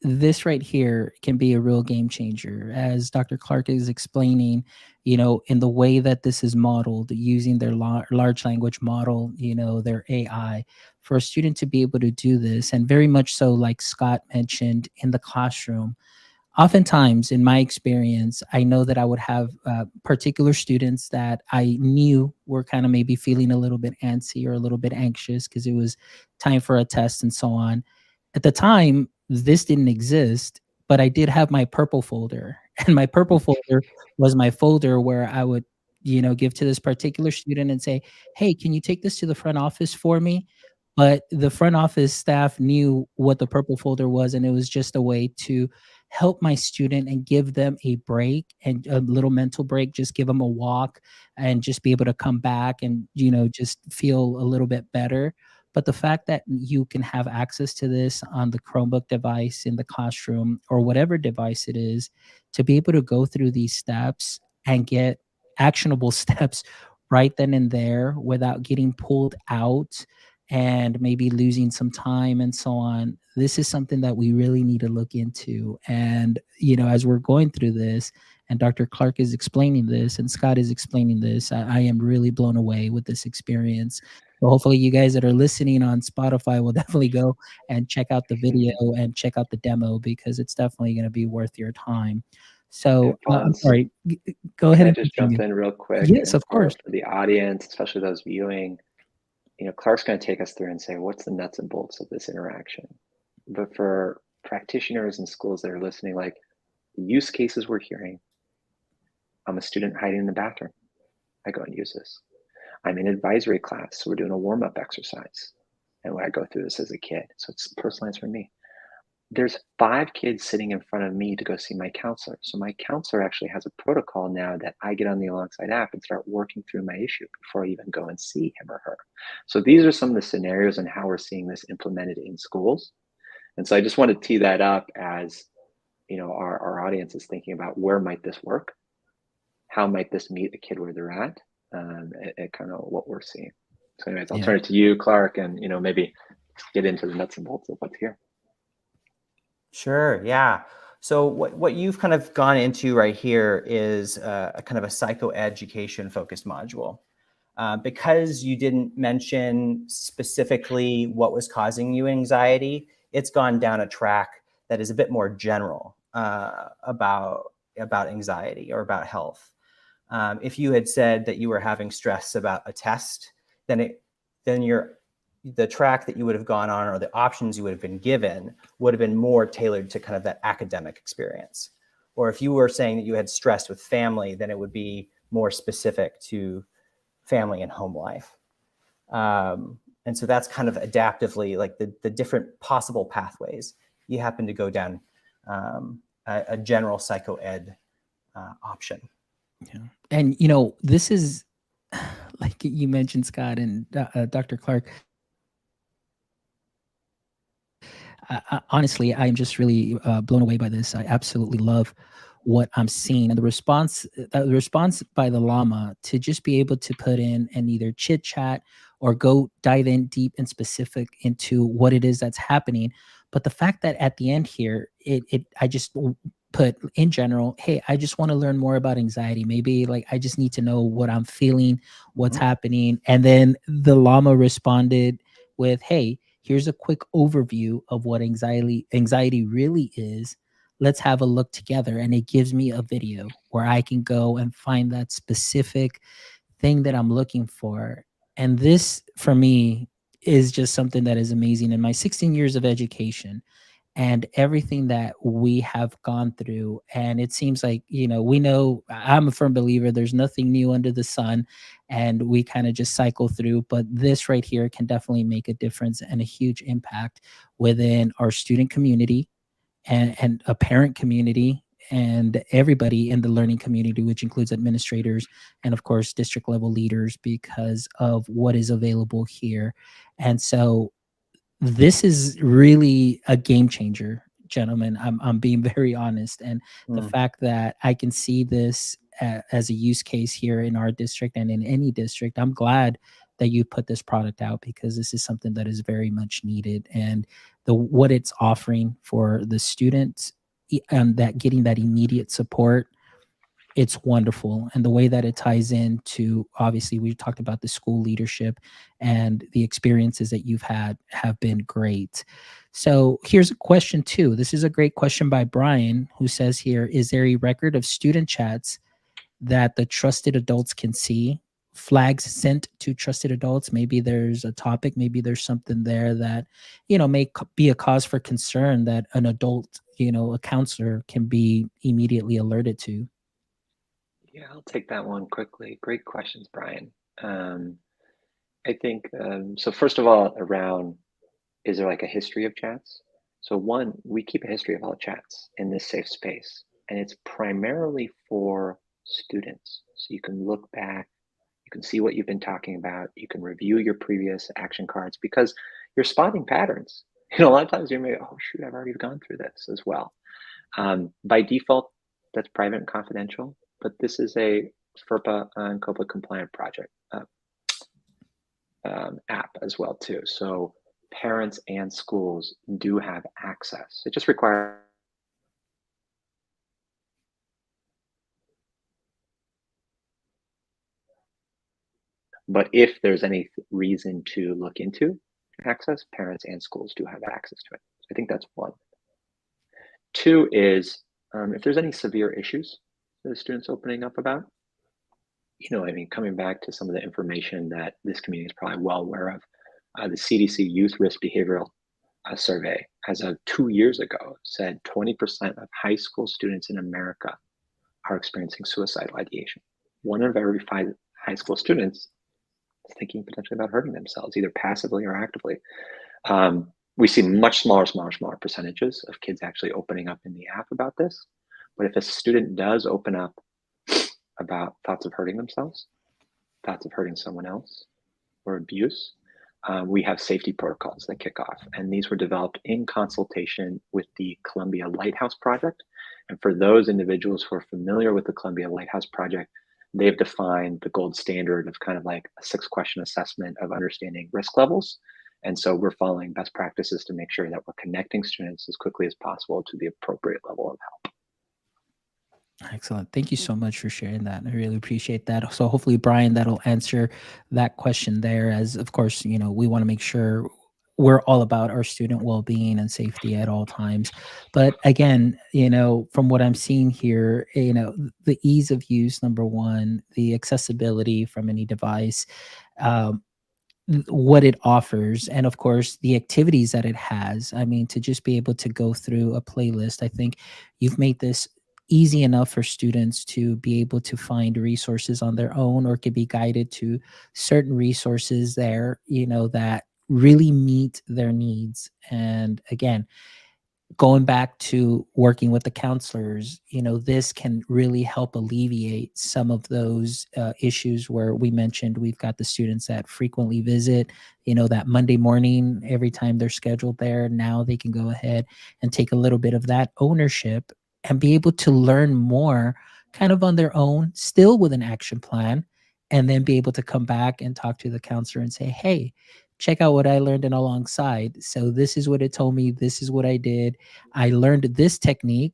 this right here can be a real game changer. As Dr. Clark is explaining, in the way that this is modeled using their large language model, their AI, for a student to be able to do this, and very much so, like Scott mentioned, in the classroom. Oftentimes, in my experience, I know that I would have particular students that I knew were kind of maybe feeling a little bit antsy or a little bit anxious because it was time for a test and so on. At the time, this didn't exist, but I did have my purple folder. And my purple folder was my folder where I would, give to this particular student and say, hey, can you take this to the front office for me? But the front office staff knew what the purple folder was, and it was just a way to help my student and give them a break and a little mental break, just give them a walk and just be able to come back and, just feel a little bit better. But the fact that you can have access to this on the Chromebook device in the classroom or whatever device it is, to be able to go through these steps and get actionable steps right then and there without getting pulled out and maybe losing some time and so on. This is something that we really need to look into. And, as we're going through this, and Dr. Clark is explaining this, and Scott is explaining this, I am really blown away with this experience. So hopefully you guys that are listening on Spotify will definitely go and check out the video and check out the demo, because it's definitely going to be worth your time. So I'm Fonz, sorry, go can ahead I and just jump continue. in real quick? Yes, And of course. for the audience, especially those viewing, Clark's going to take us through and say, what's the nuts and bolts of this interaction? But for practitioners and schools that are listening, like the use cases we're hearing, I'm a student hiding in the bathroom. I go and use this. I'm in advisory class, so we're doing a warm-up exercise. And when I go through this as a kid, so it's personalized for me. There's 5 kids sitting in front of me to go see my counselor. So my counselor actually has a protocol now that I get on the Alongside app and start working through my issue before I even go and see him or her. So these are some of the scenarios and how we're seeing this implemented in schools. And so I just want to tee that up as, our audience is thinking about where might this work? How might this meet a kid where they're at? And kind of what we're seeing. So anyways, I'll turn it to you, Clark, and, maybe get into the nuts and bolts of what's here. Sure. Yeah. So what you've kind of gone into right here is a kind of a psychoeducation focused module. Because you didn't mention specifically what was causing you anxiety, it's gone down a track that is a bit more general about anxiety or about health. If you had said that you were having stress about a test, then the track that you would have gone on or the options you would have been given would have been more tailored to kind of that academic experience. Or if you were saying that you had stress with family, then it would be more specific to family and home life. And so that's kind of adaptively like the different possible pathways. You happen to go down a general psycho-ed option. Yeah. And, this is like you mentioned, Scott and Dr. Clark. Honestly, I'm just really blown away by this. I absolutely love what I'm seeing, and the response by the llama to just be able to put in and either chit chat or go dive in deep and specific into what it is that's happening. But the fact that at the end here, I just put in general, hey, I just want to learn more about anxiety. Maybe like I just need to know what I'm feeling, what's happening. And then the llama responded with, hey, here's a quick overview of what anxiety really is. Let's have a look together. And it gives me a video where I can go and find that specific thing that I'm looking for. And this, for me, is just something that is amazing. In my 16 years of education and everything that we have gone through, and it seems like, we know, I'm a firm believer, there's nothing new under the sun, and we kind of just cycle through. But this right here can definitely make a difference and a huge impact within our student community and a parent community, and everybody in the learning community, which includes administrators and, of course, district level leaders, because of what is available here. And so this is really a game changer, gentlemen. I'm being very honest, and the Mm. fact that I can see this as a use case here in our district and in any district, I'm glad that you put this product out, because this is something that is very much needed, and the what it's offering for the students, and that getting that immediate support, it's wonderful. And the way that it ties into, obviously, we talked about the school leadership, and the experiences that you've had have been great. So here's a question too. This is a great question by Brian, who says here, is there a record of student chats that the trusted adults can see? Flags sent to trusted adults. Maybe there's a topic, maybe there's something there that, may be a cause for concern that an adult, a counselor can be immediately alerted to. Yeah, I'll take that one quickly. Great questions, Brian. Um, I think so. First of all, around, is there like a history of chats? So one, we keep a history of all chats in this safe space, and it's primarily for students. So you can look back, you can see what you've been talking about, you can review your previous action cards, because you're spotting patterns. A lot of times you may, oh shoot, I've already gone through this as well. By default, that's private and confidential, but this is a FERPA and COPA compliant project app as well too. So parents and schools do have access. It just requires, but if there's any reason to look into access, parents and schools do have access to it. So I think that's one. Two is, if there's any severe issues that the student's opening up about, coming back to some of the information that this community is probably well aware of, the CDC Youth Risk Behavioral Survey, as of 2 years ago, said 20% of high school students in America are experiencing suicidal ideation. One of every 5 high school students is thinking potentially about hurting themselves, either passively or actively. We see much smaller percentages of kids actually opening up in the app about this. But if a student does open up about thoughts of hurting themselves, thoughts of hurting someone else, or abuse, we have safety protocols that kick off. And these were developed in consultation with the Columbia Lighthouse Project. And for those individuals who are familiar with the Columbia Lighthouse Project, they've defined the gold standard of kind of like a 6-question assessment of understanding risk levels. And so we're following best practices to make sure that we're connecting students as quickly as possible to the appropriate level of help. Excellent. Thank you so much for sharing that. I really appreciate that. So hopefully, Brian, that'll answer that question there. As of course, we want to make sure we're all about our student well-being and safety at all times. But again, from what I'm seeing here, the ease of use, number one, the accessibility from any device, um, what it offers, and of course the activities that it has. I mean, to just be able to go through a playlist, I think you've made this easy enough for students to be able to find resources on their own, or could be guided to certain resources there, that really meet their needs. And again, going back to working with the counselors, this can really help alleviate some of those issues where we mentioned we've got the students that frequently visit, that Monday morning, every time they're scheduled there. Now they can go ahead and take a little bit of that ownership and be able to learn more kind of on their own, still with an action plan, and then be able to come back and talk to the counselor and say, hey, check out what I learned in Alongside. So this is what it told me. This is what I did. I learned this technique,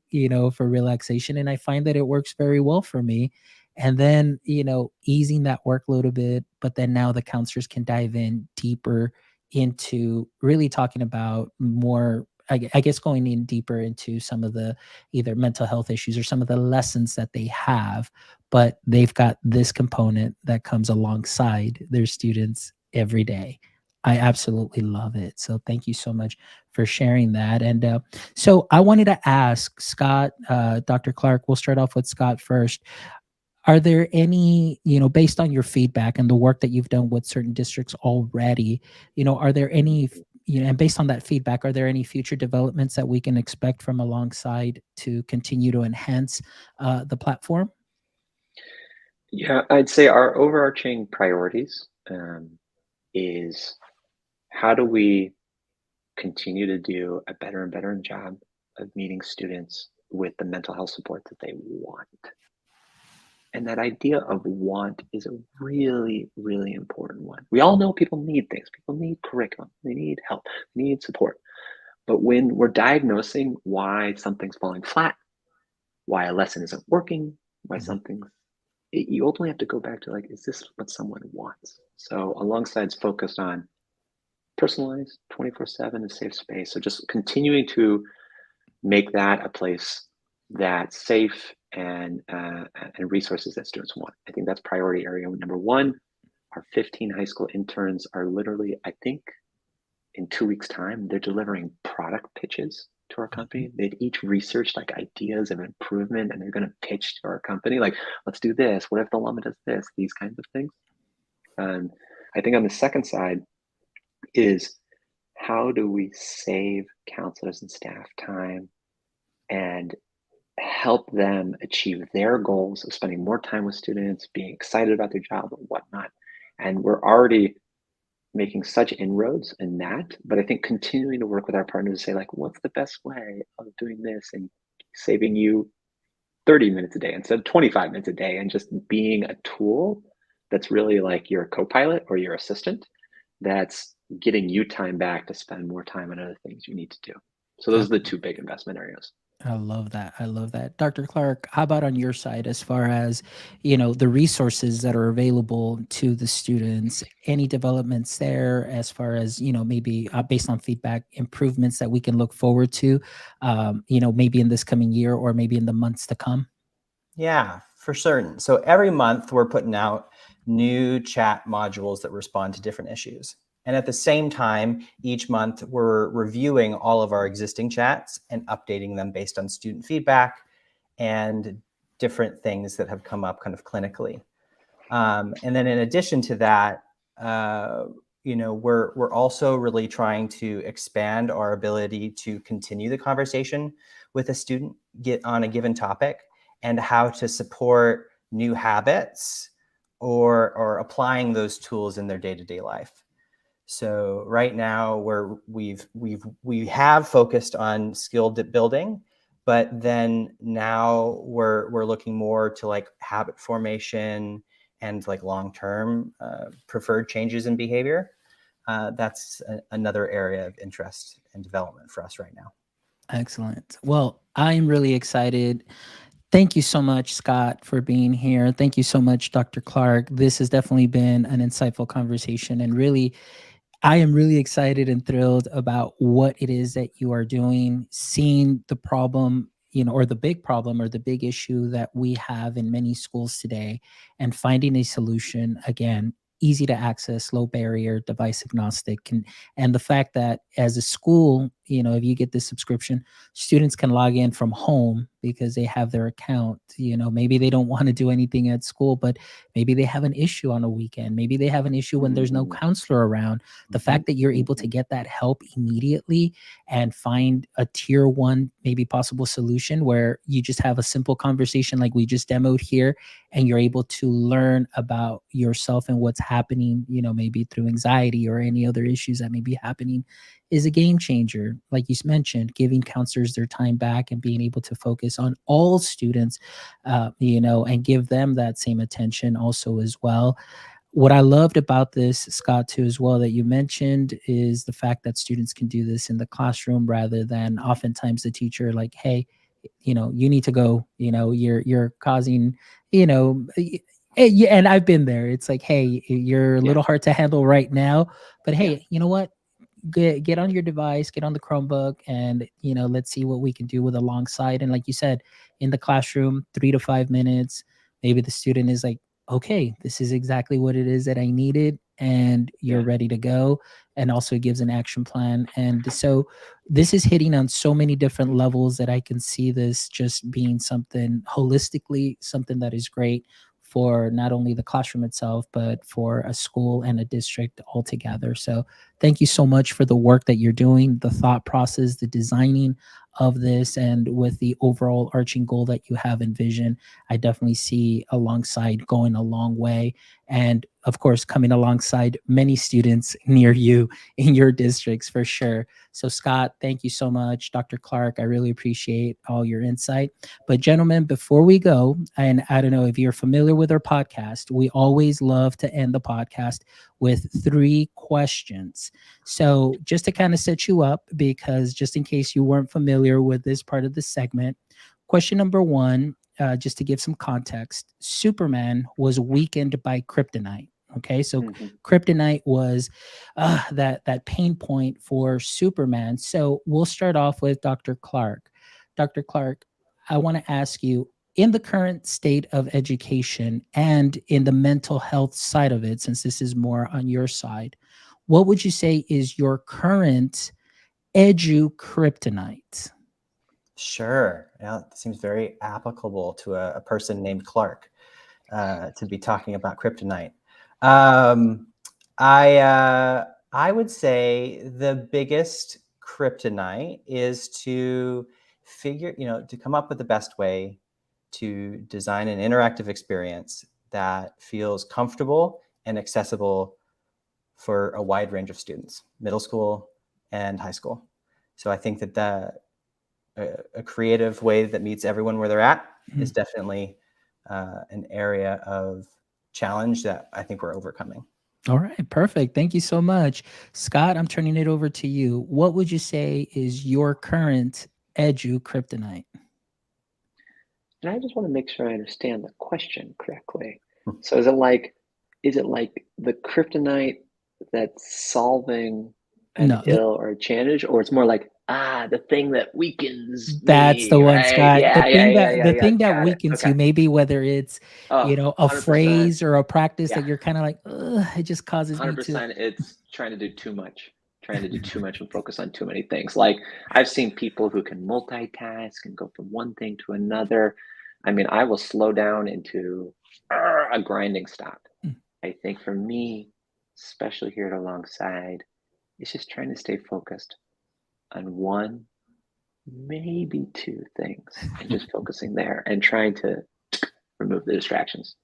for relaxation, and I find that it works very well for me. And then, easing that workload a bit, but then now the counselors can dive in deeper into really talking about more, I guess, going in deeper into some of the either mental health issues or some of the lessons that they have, but they've got this component that comes alongside their students every day. I absolutely love it. So thank you so much for sharing that. And so I wanted to ask Scott, Dr. Clark, we'll start off with Scott first. Are there any, based on your feedback and the work that you've done with certain districts already, are there any and based on that feedback, are there any future developments that we can expect from Alongside to continue to enhance the platform? Yeah, I'd say our overarching priorities is how do we continue to do a better and better job of meeting students with the mental health support that they want. And that idea of want is a really, really important one. We all know people need things. People need curriculum. They need help. They need support. But when we're diagnosing why something's falling flat, why a lesson isn't working, why something's, you ultimately have to go back to like, is this what someone wants? So Alongside's focused on personalized 24/7 a safe space. So just continuing to make that a place that's safe and resources that students want. I think that's priority area number one. Our 15 high school interns are literally, I think, in 2 weeks' time, they're delivering product pitches to our company. They've each researched like ideas of improvement, and they're going to pitch to our company, like, let's do this. What if the llama does this? These kinds of things. I think on the second side is how do we save counselors and staff time and help them achieve their goals of spending more time with students, being excited about their job and whatnot. And we're already making such inroads in that, but I think continuing to work with our partners to say like, what's the best way of doing this and saving you 30 minutes a day instead of 25 minutes a day, and just being a tool that's really like your co-pilot or your assistant that's getting you time back to spend more time on other things you need to do. So those are the two big investment areas. I love that. I love that. Dr. Clark, how about on your side as far as, the resources that are available to the students? Any developments there as far as, maybe based on feedback, improvements that we can look forward to, maybe in this coming year or maybe in the months to come? Yeah, for certain. So every month we're putting out new chat modules that respond to different issues. And at the same time, each month we're reviewing all of our existing chats and updating them based on student feedback and different things that have come up kind of clinically. And then in addition to that, we're also really trying to expand our ability to continue the conversation with a student, get on a given topic, and how to support new habits or applying those tools in their day-to-day life. So right now we have focused on skill building, but then now we're looking more to like habit formation and like long-term preferred changes in behavior. That's another area of interest and development for us right now. Excellent. Well, I'm really excited. Thank you so much, Scott, for being here. Thank you so much, Dr. Clark. This has definitely been an insightful conversation, and really, I am really excited and thrilled about what it is that you are doing, seeing the problem, or the big problem or the big issue that we have in many schools today, and finding a solution. Again, easy to access, low barrier, device agnostic. And the fact that as a school, if you get this subscription, students can log in from home because they have their account. Maybe they don't want to do anything at school, but maybe they have an issue on a weekend. Maybe they have an issue when there's no counselor around. The fact that you're able to get that help immediately and find a tier one, maybe possible solution where you just have a simple conversation like we just demoed here, and you're able to learn about yourself and what's happening, maybe through anxiety or any other issues that may be happening, is a game changer. Like you mentioned, giving counselors their time back and being able to focus on all students, and give them that same attention also as well. What I loved about this, Scott, too, as well, that you mentioned, is the fact that students can do this in the classroom rather than oftentimes the teacher like, hey, you need to go, you're causing, and I've been there. It's like, hey, you're a little hard to handle right now, but hey, you know what? Get on your device, get on the Chromebook, and let's see what we can do with Alongside. And like you said, in the classroom, 3 to 5 minutes, maybe the student is like, okay, this is exactly what it is that I needed, and you're ready to go. And also gives an action plan. And so this is hitting on so many different levels that I can see this just being something holistically, something that is great for not only the classroom itself, but for a school and a district altogether. So thank you so much for the work that you're doing, the thought process, the designing of this, and with the overall arching goal that you have envisioned. I definitely see Alongside going a long way. And of course, coming alongside many students near you in your districts for sure. So, Scott, thank you so much. Dr. Clark, I really appreciate all your insight. But, gentlemen, before we go, and I don't know if you're familiar with our podcast, we always love to end the podcast with 3 questions. So, just to kind of set you up, because just in case you weren't familiar with this part of the segment, question number 1, just to give some context, Superman was weakened by kryptonite. Okay, so kryptonite was that pain point for Superman. So we'll start off with Dr. Clark. Dr. Clark, I want to ask you, in the current state of education and in the mental health side of it, since this is more on your side, what would you say is your current edu kryptonite? Sure. Yeah, it seems very applicable to a person named Clark to be talking about kryptonite. Um, I would say the biggest kryptonite is to to come up with the best way to design an interactive experience that feels comfortable and accessible for a wide range of students, middle school and high school. So I think that a creative way that meets everyone where they're at is definitely an area of challenge that I think we're overcoming. All right, perfect. Thank you so much. Scott, I'm turning it over to you. What would you say is your current edu kryptonite? And I just want to make sure I understand the question correctly. So is it like the kryptonite that's solving an No, ill or a challenge, or it's more like, the thing that weakens that's me, the one, right? Scott. Yeah, yeah, yeah, yeah, The yeah. thing that Got it. weakens Okay. you, maybe whether it's, Oh, a 100%. phrase or a practice Yeah. that you're kind of like, ugh, it just causes me to. 100% it's trying to do too much, and focus on too many things. Like, I've seen people who can multitask and go from one thing to another. I mean, I will slow down into a grinding stop. Mm. I think for me, especially here at Alongside, it's just trying to stay focused on one, maybe 2 things, and just focusing there and trying to remove the distractions.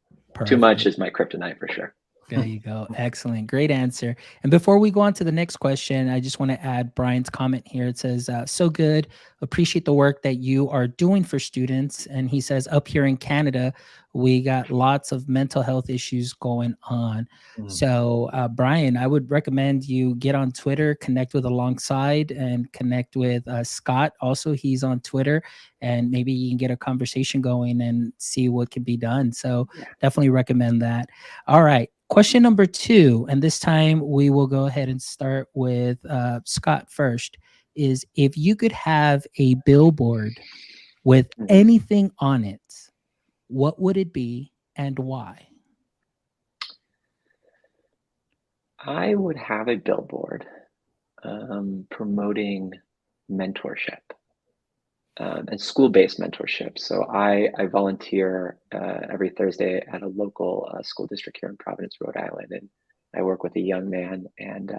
Too much Perfect. is my kryptonite for sure. There you go. Excellent. Great answer. And before we go on to the next question, I just want to add Brian's comment here. It says, so good. Appreciate the work that you are doing for students. And he says, up here in Canada, we got lots of mental health issues going on. So, Brian, I would recommend you get on Twitter, connect with Alongside, and connect with Scott. Also, he's on Twitter, and maybe you can get a conversation going and see what can be done. So, Yeah. definitely recommend that. All right. Question number 2, and this time we will go ahead and start with Scott first, is if you could have a billboard with anything on it, what would it be and why? I would have a billboard promoting mentorship and school-based mentorship. So I volunteer every Thursday at a local school district here in Providence, Rhode Island, and I work with a young man, and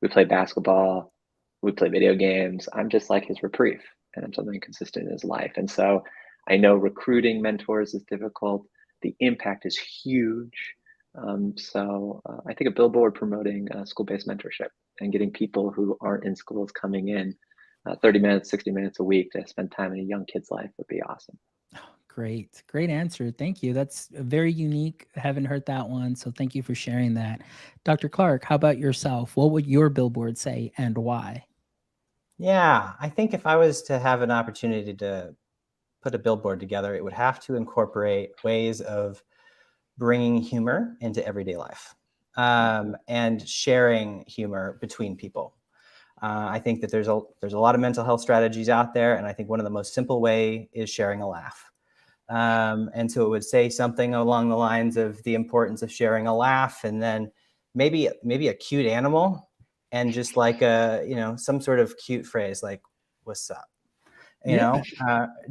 we play basketball, we play video games. I'm just like his reprieve, and I'm something consistent in his life. And so I know recruiting mentors is difficult. The impact is huge. I think a billboard promoting school-based mentorship and getting people who aren't in schools coming in 30 minutes, 60 minutes a week to spend time in a young kid's life would be awesome. Great. Great answer. Thank you. That's very unique. I haven't heard that one. So thank you for sharing that. Dr. Clark, how about yourself? What would your billboard say and why? Yeah, I think if I was to have an opportunity to put a billboard together, it would have to incorporate ways of bringing humor into everyday life and sharing humor between people. I think that there's a lot of mental health strategies out there, and I think one of the most simple way is sharing a laugh. And so it would say something along the lines of the importance of sharing a laugh, and then maybe a cute animal, and just like some sort of cute phrase like "What's up?"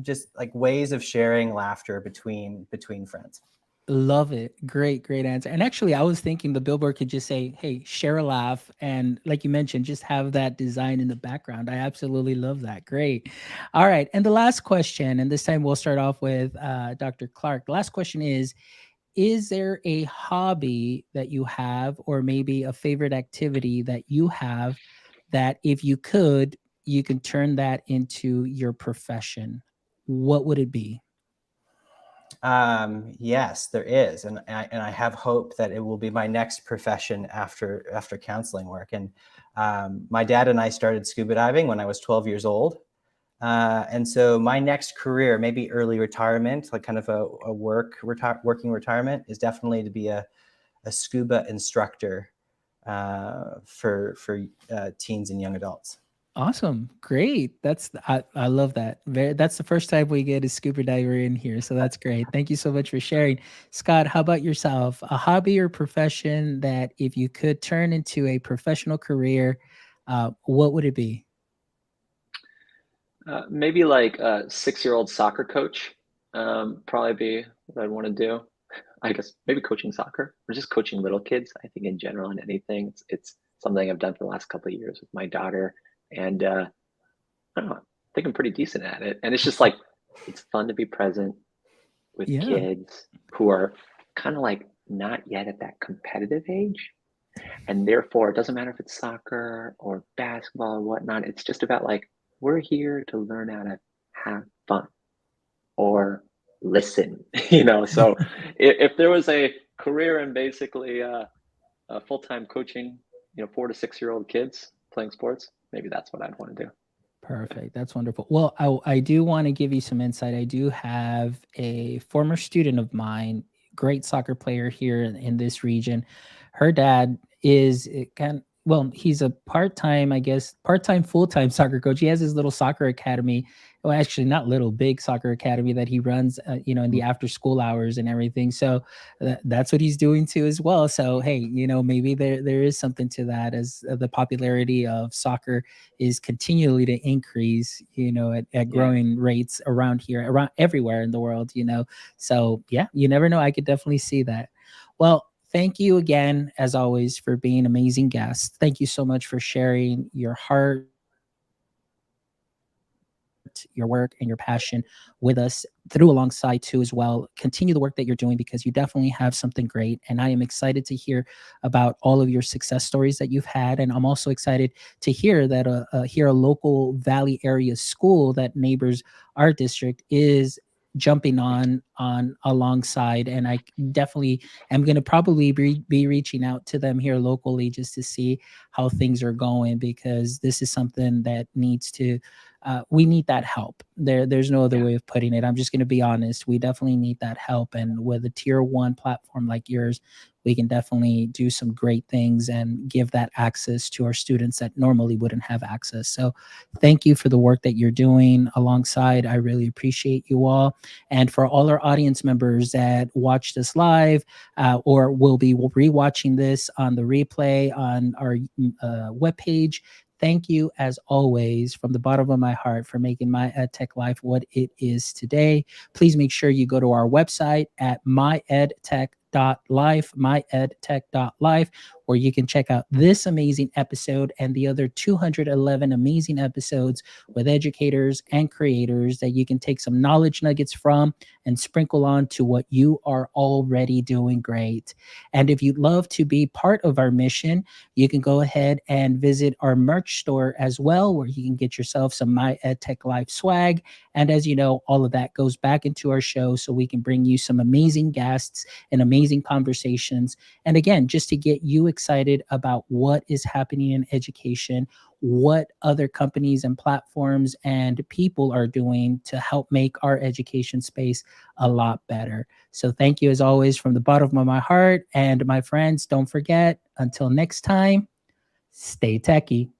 Just like ways of sharing laughter between friends. Love it. Great answer. And actually, I was thinking the billboard could just say, "Hey, share a laugh," and like you mentioned, just have that design in the background. I absolutely love that. Great. All right, and the last question, and this time we'll start off with Dr. Clark. The last question is there a hobby that you have, or maybe a favorite activity that you have, that if you could, you can turn that into your profession? What would it be? Yes, there is, and I have hope that it will be my next profession after counseling work. And my dad and I started scuba diving when I was 12 years old, and so my next career, maybe early retirement, like kind of a working retirement, is definitely to be a scuba instructor for teens and young adults. Awesome. Great. I love that. That's the first time we get a scuba diver in here. So that's great. Thank you so much for sharing. Scott, how about yourself? A hobby or profession that if you could turn into a professional career, what would it be? Maybe like a 6-year-old soccer coach. Probably be what I'd want to do. I guess maybe coaching soccer or just coaching little kids. I think in general in anything, it's something I've done for the last couple of years with my daughter, and I don't know. I think I'm pretty decent at it. And it's just like it's fun to be present with Yeah. kids who are kind of like not yet at that competitive age. And therefore, it doesn't matter if it's soccer or basketball or whatnot. It's just about like, we're here to learn how to have fun or listen, So if there was a career in basically full-time coaching, 4 to 6-year-old kids playing sports, maybe that's what I'd want to do. Perfect. That's wonderful. Well, I do want to give you some insight. I do have a former student of mine, great soccer player here in this region. Her dad is well, he's a part-time, I guess, part-time, full-time soccer coach. He has his little soccer academy. Well, actually, not little, big soccer academy that he runs, in the after school hours and everything. So that's what he's doing too as well. So hey, maybe there is something to that, as the popularity of soccer is continually to increase, at Yeah. growing rates around here, around everywhere in the world. So yeah, you never know. I could definitely see that. Well, thank you again, as always, for being amazing guests. Thank you so much for sharing your heart, your work, and your passion with us through Alongside too as well. Continue the work that you're doing, because you definitely have something great. And I am excited to hear about all of your success stories that you've had. And I'm also excited to hear that here a local Valley area school that neighbors our district is jumping on Alongside. And I definitely am going to probably be reaching out to them here locally just to see how things are going, because this is something that needs to we need that help. There's no other Yeah. way of putting it. I'm just going to be honest. We definitely need that help. And with a tier one platform like yours, we can definitely do some great things and give that access to our students that normally wouldn't have access. So thank you for the work that you're doing Alongside. I really appreciate you all. And for all our audience members that watched us live, or will be rewatching this on the replay on our webpage, thank you, as always, from the bottom of my heart, for making my EdTech life what it is today. Please make sure you go to our website at myedtech.life, where you can check out this amazing episode and the other 211 amazing episodes with educators and creators that you can take some knowledge nuggets from and sprinkle on to what you are already doing great. And if you'd love to be part of our mission, you can go ahead and visit our merch store as well, where you can get yourself some My EdTech Life swag. And as you know, all of that goes back into our show so we can bring you some amazing guests and amazing conversations. And again, just to get you excited about what is happening in education, what other companies and platforms and people are doing to help make our education space a lot better. So thank you, as always, from the bottom of my heart. And my friends, don't forget, until next time, stay techie.